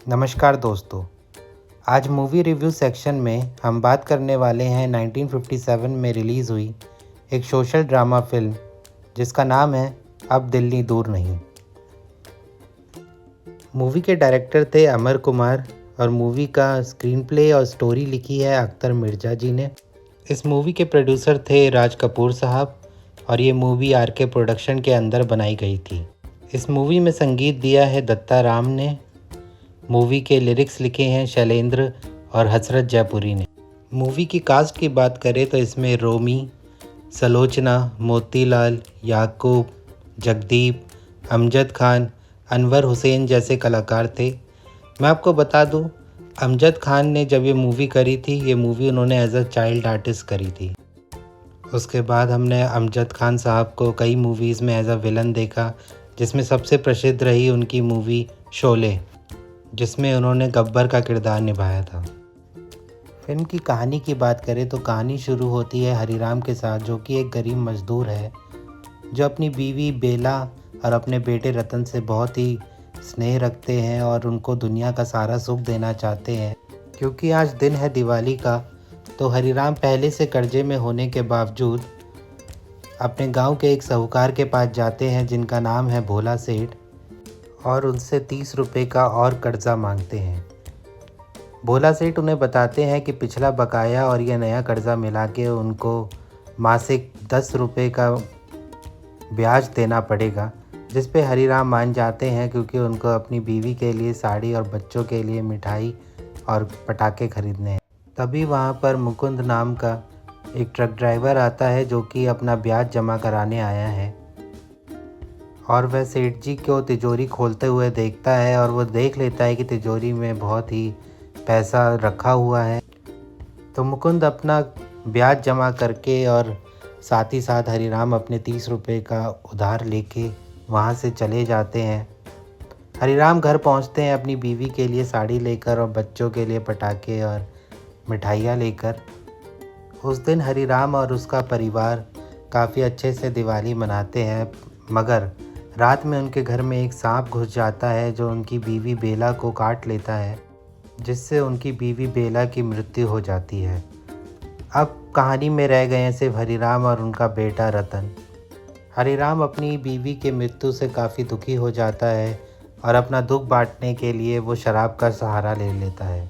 नमस्कार दोस्तों। आज मूवी रिव्यू सेक्शन में हम बात करने वाले हैं 1957 में रिलीज़ हुई एक सोशल ड्रामा फिल्म जिसका नाम है अब दिल्ली दूर नहीं। मूवी के डायरेक्टर थे अमर कुमार और मूवी का स्क्रीन प्ले और स्टोरी लिखी है अख्तर मिर्जा जी ने। इस मूवी के प्रोड्यूसर थे राज कपूर साहब और ये मूवी आरके प्रोडक्शन के अंदर बनाई गई थी। इस मूवी में संगीत दिया है दत्ता राम ने। मूवी के लिरिक्स लिखे हैं शैलेंद्र और हसरत जयपुरी ने। मूवी की कास्ट की बात करें तो इसमें रोमी, सलोचना, मोतीलाल, याकूब, जगदीप, अमजद खान, अनवर हुसैन जैसे कलाकार थे। मैं आपको बता दूं, अमजद खान ने जब ये मूवी करी थी, ये मूवी उन्होंने एज अ चाइल्ड आर्टिस्ट करी थी। उसके बाद हमने अमजद खान साहब को कई मूवीज़ में एज अ विलन देखा, जिसमें सबसे प्रसिद्ध रही उनकी मूवी शोले, जिसमें उन्होंने गब्बर का किरदार निभाया था। फिल्म की कहानी की बात करें तो कहानी शुरू होती है हरिराम के साथ, जो कि एक गरीब मजदूर है जो अपनी बीवी बेला और अपने बेटे रतन से बहुत ही स्नेह रखते हैं और उनको दुनिया का सारा सुख देना चाहते हैं। क्योंकि आज दिन है दिवाली का, तो हरिराम पहले से कर्जे में होने के बावजूद अपने गांव के एक साहूकार के पास जाते हैं जिनका नाम है भोला सेठ, और उनसे 30 रुपये का और कर्जा मांगते हैं। भोला सेठ उन्हें बताते हैं कि पिछला बकाया और यह नया कर्जा मिला के उनको मासिक 10 रुपये का ब्याज देना पड़ेगा, जिस पे हरिराम मान जाते हैं क्योंकि उनको अपनी बीवी के लिए साड़ी और बच्चों के लिए मिठाई और पटाखे खरीदने हैं। तभी वहाँ पर मुकुंद नाम का एक ट्रक ड्राइवर आता है जो कि अपना ब्याज जमा कराने आया है, और वह सेठ जी को तिजोरी खोलते हुए देखता है और वो देख लेता है कि तिजोरी में बहुत ही पैसा रखा हुआ है। तो मुकुंद अपना ब्याज जमा करके और साथ ही साथ हरिराम अपने 30 रुपये का उधार लेके वहाँ से चले जाते हैं। हरिराम घर पहुँचते हैं अपनी बीवी के लिए साड़ी लेकर और बच्चों के लिए पटाखे और मिठाइयाँ लेकर। उस दिन हरिराम और उसका परिवार काफ़ी अच्छे से दिवाली मनाते हैं, मगर रात में उनके घर में एक सांप घुस जाता है जो उनकी बीवी बेला को काट लेता है, जिससे उनकी बीवी बेला की मृत्यु हो जाती है। अब कहानी में रह गए हैं सिर्फ हरिराम और उनका बेटा रतन। हरिराम अपनी बीवी के मृत्यु से काफ़ी दुखी हो जाता है और अपना दुख बांटने के लिए वो शराब का सहारा ले लेता है।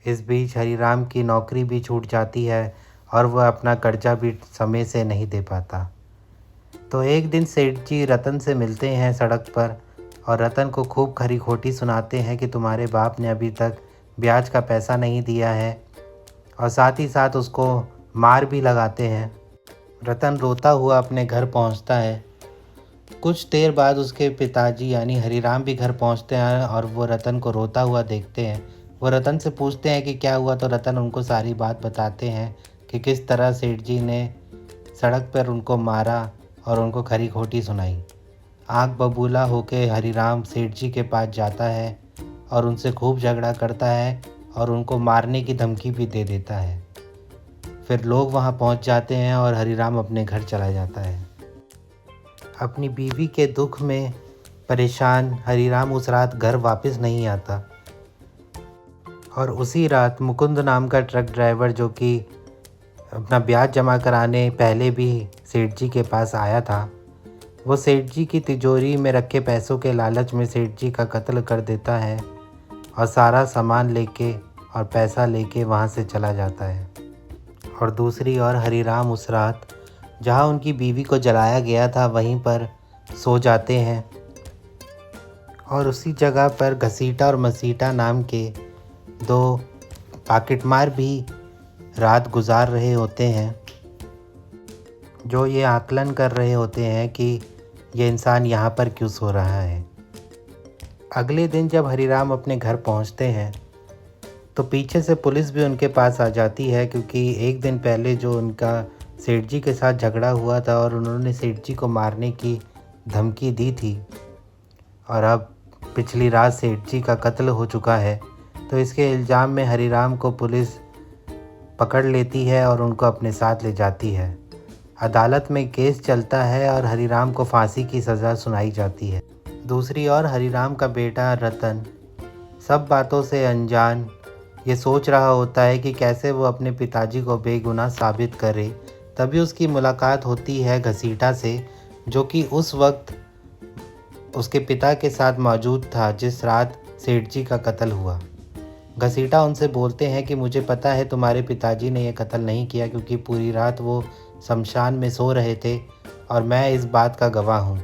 इस बीच हरिराम की नौकरी भी छूट जाती है और वह अपना कर्जा भी समय से नहीं दे पाता। तो एक दिन सेठ जी रतन से मिलते हैं सड़क पर और रतन को खूब खरी खोटी सुनाते हैं कि तुम्हारे बाप ने अभी तक ब्याज का पैसा नहीं दिया है, और साथ ही साथ उसको मार भी लगाते हैं। रतन रोता हुआ अपने घर पहुंचता है। कुछ देर बाद उसके पिताजी यानी हरिराम भी घर पहुंचते हैं और वो रतन को रोता हुआ देखते हैं। वो रतन से पूछते हैं कि क्या हुआ, तो रतन उनको सारी बात बताते हैं कि किस तरह सेठ जी ने सड़क पर उनको मारा और उनको खरी खोटी सुनाई। आँख बबूला होके हरिराम सेठ जी के पास जाता है और उनसे खूब झगड़ा करता है और उनको मारने की धमकी भी दे देता है। फिर लोग वहाँ पहुँच जाते हैं और हरिराम अपने घर चला जाता है। अपनी बीवी के दुख में परेशान हरिराम उस रात घर वापस नहीं आता, और उसी रात मुकुंद नाम का ट्रक ड्राइवर, जो कि अपना ब्याज जमा कराने पहले भी सेठ जी के पास आया था, वो सेठ जी की तिजोरी में रखे पैसों के लालच में सेठ जी का कत्ल कर देता है और सारा सामान लेके और पैसा लेके वहाँ से चला जाता है। और दूसरी ओर हरिराम उस रात जहाँ उनकी बीवी को जलाया गया था वहीं पर सो जाते हैं, और उसी जगह पर घसीटा और मसीटा नाम के 2 पाकिटमार भी रात गुजार रहे होते हैं, जो ये आकलन कर रहे होते हैं कि ये इंसान यहाँ पर क्यों सो रहा है। अगले दिन जब हरिराम अपने घर पहुँचते हैं तो पीछे से पुलिस भी उनके पास आ जाती है, क्योंकि एक दिन पहले जो उनका सेठ जी के साथ झगड़ा हुआ था और उन्होंने सेठ जी को मारने की धमकी दी थी, और अब पिछली रात सेठ जी का कत्ल हो चुका है। तो इसके इल्ज़ाम में हरिराम को पुलिस पकड़ लेती है और उनको अपने साथ ले जाती है। अदालत में केस चलता है और हरिराम को फांसी की सज़ा सुनाई जाती है। दूसरी ओर हरिराम का बेटा रतन सब बातों से अनजान ये सोच रहा होता है कि कैसे वो अपने पिताजी को बेगुनाह साबित करे। तभी उसकी मुलाकात होती है घसीटा से, जो कि उस वक्त उसके पिता के साथ मौजूद था जिस रात सेठ जी का कत्ल हुआ। घसीटा उनसे बोलते हैं कि मुझे पता है तुम्हारे पिताजी ने यह कत्ल नहीं किया, क्योंकि पूरी रात वो शमशान में सो रहे थे और मैं इस बात का गवाह हूँ।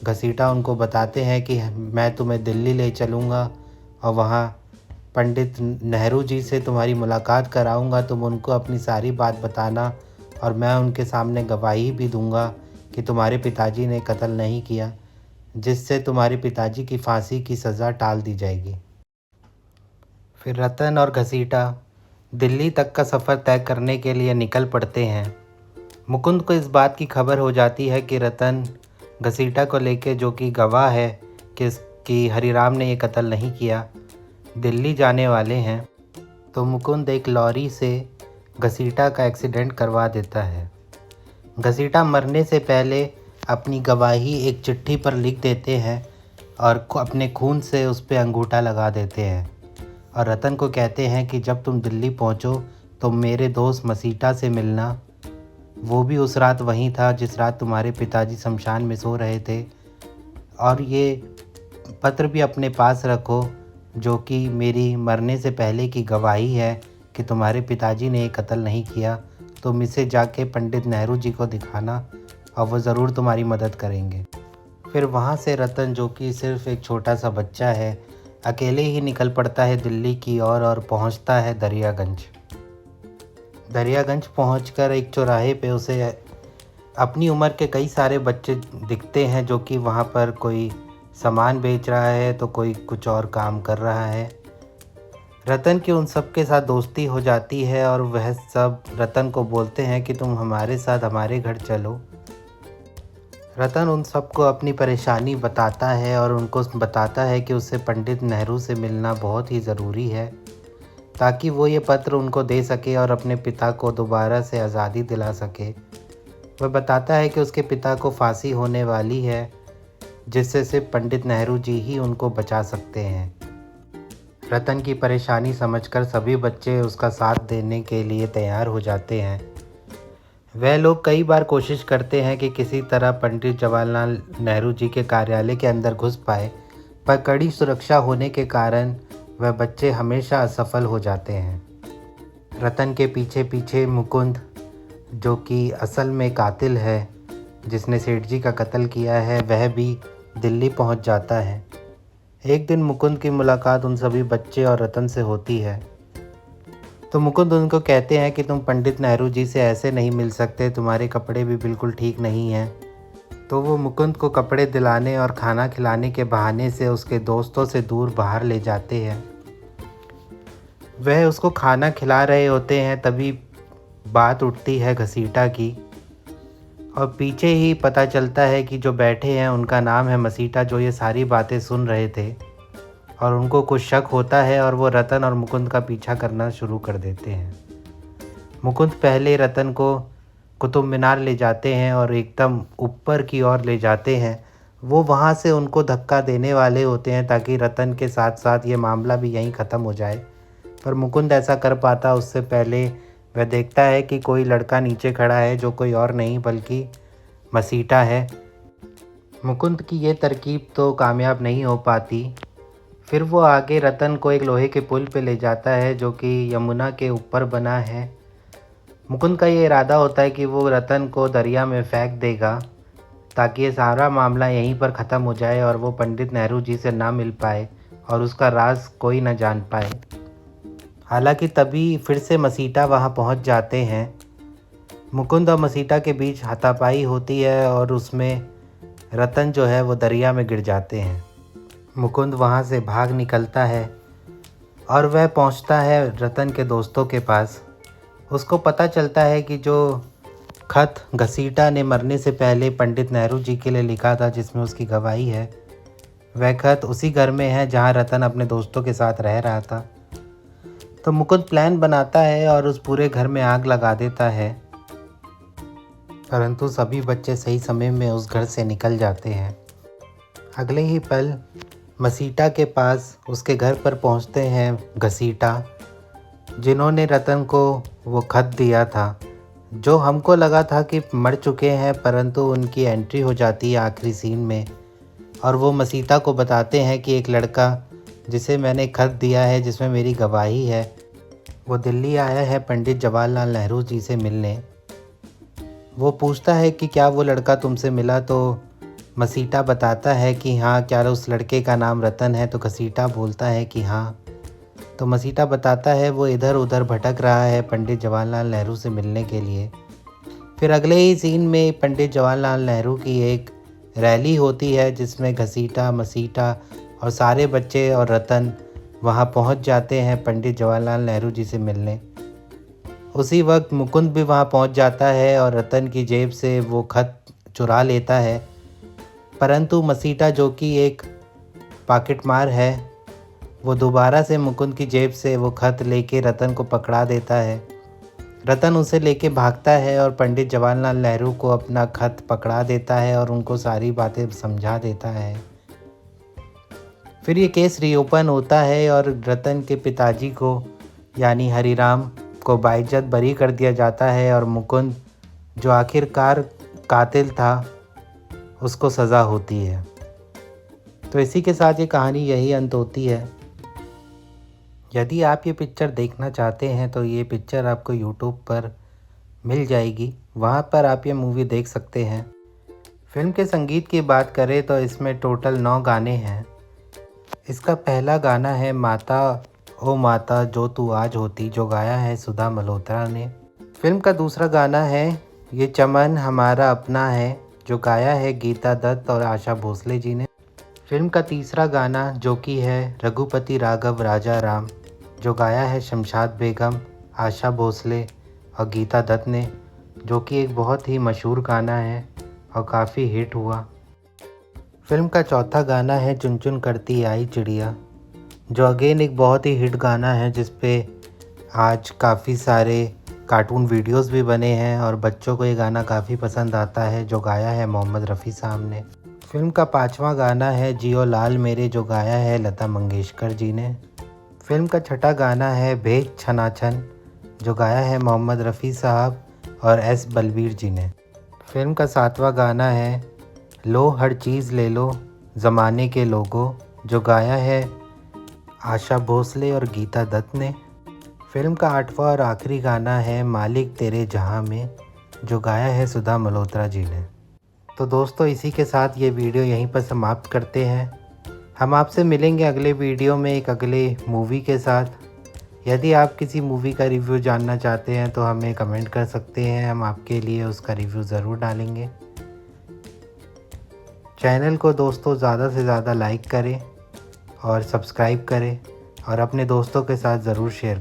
घसीटा उनको बताते हैं कि मैं तुम्हें दिल्ली ले चलूँगा और वहाँ पंडित नेहरू जी से तुम्हारी मुलाकात कराऊँगा। तुम उनको अपनी सारी बात बताना और मैं उनके सामने गवाही भी दूँगा कि तुम्हारे पिताजी ने कत्ल नहीं किया, जिससे तुम्हारे पिताजी की फांसी की सज़ा टाल दी जाएगी। फिर रतन और घसीटा दिल्ली तक का सफ़र तय करने के लिए निकल पड़ते हैं। मुकुंद को इस बात की खबर हो जाती है कि रतन घसीटा को लेके, जो कि गवाह है कि हरिराम ने ये कत्ल नहीं किया, दिल्ली जाने वाले हैं। तो मुकुंद एक लॉरी से घसीटा का एक्सीडेंट करवा देता है। घसीटा मरने से पहले अपनी गवाही एक चिट्ठी पर लिख देते हैं और अपने खून से उस पर अंगूठा लगा देते हैं और रतन को कहते हैं कि जब तुम दिल्ली पहुंचो तो मेरे दोस्त मसीटा से मिलना। वो भी उस रात वहीं था जिस रात तुम्हारे पिताजी शमशान में सो रहे थे, और ये पत्र भी अपने पास रखो जो कि मेरी मरने से पहले की गवाही है कि तुम्हारे पिताजी ने ये कत्ल नहीं किया। तुम इसे जाके पंडित नेहरू जी को दिखाना और वो ज़रूर तुम्हारी मदद करेंगे। फिर वहाँ से रतन, जो कि सिर्फ एक छोटा सा बच्चा है, अकेले ही निकल पड़ता है दिल्ली की ओर और पहुँचता है दरियागंज। दरियागंज पहुंचकर एक चौराहे पे उसे अपनी उम्र के कई सारे बच्चे दिखते हैं, जो कि वहाँ पर कोई सामान बेच रहा है तो कोई कुछ और काम कर रहा है। रतन की उन सब के साथ दोस्ती हो जाती है और वह सब रतन को बोलते हैं कि तुम हमारे साथ हमारे घर चलो। रतन उन सबको अपनी परेशानी बताता है और उनको बताता है कि उससे पंडित नेहरू से मिलना बहुत ही ज़रूरी है, ताकि वो ये पत्र उनको दे सके और अपने पिता को दोबारा से आज़ादी दिला सके। वह बताता है कि उसके पिता को फांसी होने वाली है, जिससे सिर्फ पंडित नेहरू जी ही उनको बचा सकते हैं। रतन की परेशानी समझकर सभी बच्चे उसका साथ देने के लिए तैयार हो जाते हैं। वह लोग कई बार कोशिश करते हैं कि किसी तरह पंडित जवाहरलाल नेहरू जी के कार्यालय के अंदर घुस पाए, पर कड़ी सुरक्षा होने के कारण वह बच्चे हमेशा असफल हो जाते हैं। रतन के पीछे पीछे मुकुंद, जो कि असल में कातिल है जिसने सेठ जी का कत्ल किया है, वह भी दिल्ली पहुंच जाता है। एक दिन मुकुंद की मुलाकात उन सभी बच्चे और रतन से होती है। तो मुकुंद उनको कहते हैं कि तुम पंडित नेहरू जी से ऐसे नहीं मिल सकते, तुम्हारे कपड़े भी बिल्कुल ठीक नहीं हैं। तो वो मुकुंद को कपड़े दिलाने और खाना खिलाने के बहाने से उसके दोस्तों से दूर बाहर ले जाते हैं। वह उसको खाना खिला रहे होते हैं, तभी बात उठती है घसीटा की, और पीछे ही पता चलता है कि जो बैठे हैं उनका नाम है मसीटा, जो ये सारी बातें सुन रहे थे, और उनको कुछ शक होता है और वो रतन और मुकुंद का पीछा करना शुरू कर देते हैं। मुकुंद पहले रतन को कुतुब मीनार ले जाते हैं और एकदम ऊपर की ओर ले जाते हैं। वो वहाँ से उनको धक्का देने वाले होते हैं ताकि रतन के साथ साथ ये मामला भी यहीं ख़त्म हो जाए, पर मुकुंद ऐसा कर पाता उससे पहले वह देखता है कि कोई लड़का नीचे खड़ा है, जो कोई और नहीं बल्कि मसीटा है। मुकुंद की ये तरकीब तो कामयाब नहीं हो पाती। फिर वो आगे रतन को एक लोहे के पुल पे ले जाता है, जो कि यमुना के ऊपर बना है। मुकुंद का ये इरादा होता है कि वो रतन को दरिया में फेंक देगा ताकि ये सारा मामला यहीं पर ख़त्म हो जाए और वो पंडित नेहरू जी से ना मिल पाए और उसका राज कोई ना जान पाए। हालांकि तभी फिर से मसीटा वहाँ पहुँच जाते हैं। मुकुंद और मसीटा के बीच हाथापाई होती है और उसमें रतन जो है वो दरिया में गिर जाते हैं। मुकुंद वहाँ से भाग निकलता है और वह पहुँचता है रतन के दोस्तों के पास। उसको पता चलता है कि जो खत घसीटा ने मरने से पहले पंडित नेहरू जी के लिए लिखा था, जिसमें उसकी गवाही है, वह खत उसी घर में है जहाँ रतन अपने दोस्तों के साथ रह रहा था। तो मुकुंद प्लान बनाता है और उस पूरे घर में आग लगा देता है, परंतु सभी बच्चे सही समय में उस घर से निकल जाते हैं। अगले ही पल मसीटा के पास उसके घर पर पहुंचते हैं घसीटा, जिन्होंने रतन को वो खत दिया था, जो हमको लगा था कि मर चुके हैं, परंतु उनकी एंट्री हो जाती है आखिरी सीन में और वो मसीटा को बताते हैं कि एक लड़का जिसे मैंने खत दिया है जिसमें मेरी गवाही है, वो दिल्ली आया है पंडित जवाहरलाल नेहरू जी से मिलने। वो पूछता है कि क्या वो लड़का तुमसे मिला, तो मसीटा बताता है कि हाँ, क्या उस लड़के का नाम रतन है, तो घसीटा बोलता है कि हाँ। तो मसीटा बताता है वो इधर उधर भटक रहा है पंडित जवाहरलाल नेहरू से मिलने के लिए। फिर अगले ही सीन में पंडित जवाहरलाल नेहरू की एक रैली होती है जिसमें घसीटा, मसीटा और सारे बच्चे और रतन वहाँ पहुँच जाते हैं पंडित जवाहरलाल नेहरू जी से मिलने। उसी वक्त मुकुंद भी वहाँ पहुँच जाता है और रतन की जेब से वो खत चुरा लेता है, परंतु मसीटा जो कि एक पॉकेटमार है, वो दोबारा से मुकुंद की जेब से वो खत लेके रतन को पकड़ा देता है। रतन उसे लेके भागता है और पंडित जवाहरलाल नेहरू को अपना खत पकड़ा देता है और उनको सारी बातें समझा देता है। फिर ये केस रीओपन होता है और रतन के पिताजी को यानी हरिराम को बाइज्जत बरी कर दिया जाता है और मुकुंद जो आखिरकार कातिल था उसको सज़ा होती है। तो इसी के साथ ये कहानी यही अंत होती है। यदि आप ये पिक्चर देखना चाहते हैं तो ये पिक्चर आपको यूट्यूब पर मिल जाएगी, वहाँ पर आप ये मूवी देख सकते हैं। फिल्म के संगीत की बात करें तो इसमें टोटल 9 गाने हैं। इसका पहला गाना है माता ओ माता जो तू आज होती, जो गाया है सुधा मल्होत्रा ने। फिल्म का दूसरा गाना है ये चमन हमारा अपना है, जो गाया है गीता दत्त और आशा भोसले जी ने। फिल्म का तीसरा गाना जो कि है रघुपति राघव राजा राम, जो गाया है शमशाद बेगम, आशा भोसले और गीता दत्त ने, जो कि एक बहुत ही मशहूर गाना है और काफ़ी हिट हुआ। फिल्म का चौथा गाना है चुन चुन करती आई चिड़िया, जो अगेन एक बहुत ही हिट गाना है जिस पे आज काफ़ी सारे कार्टून वीडियोस भी बने हैं और बच्चों को ये गाना काफ़ी पसंद आता है, जो गाया है मोहम्मद रफ़ी साहब ने। फिल्म का पांचवा गाना है जियो लाल मेरे, जो गाया है लता मंगेशकर जी ने। फिल्म का छठा गाना है भेज छनाछन, जो गाया है मोहम्मद रफ़ी साहब और एस बलबीर जी ने। फिल्म का सातवां गाना है लो हर चीज़ ले लो ज़माने के लोगों, जो गाया है आशा भोसले और गीता दत्त ने। फिल्म का आठवां और आखिरी गाना है मालिक तेरे जहां में, जो गाया है सुधा मल्होत्रा जी ने। तो दोस्तों इसी के साथ ये वीडियो यहीं पर समाप्त करते हैं। हम आपसे मिलेंगे अगले वीडियो में एक अगले मूवी के साथ। यदि आप किसी मूवी का रिव्यू जानना चाहते हैं तो हमें कमेंट कर सकते हैं, हम आपके लिए उसका रिव्यू ज़रूर डालेंगे। चैनल को दोस्तों ज़्यादा से ज़्यादा लाइक करें और सब्सक्राइब करें और अपने दोस्तों के साथ ज़रूर शेयर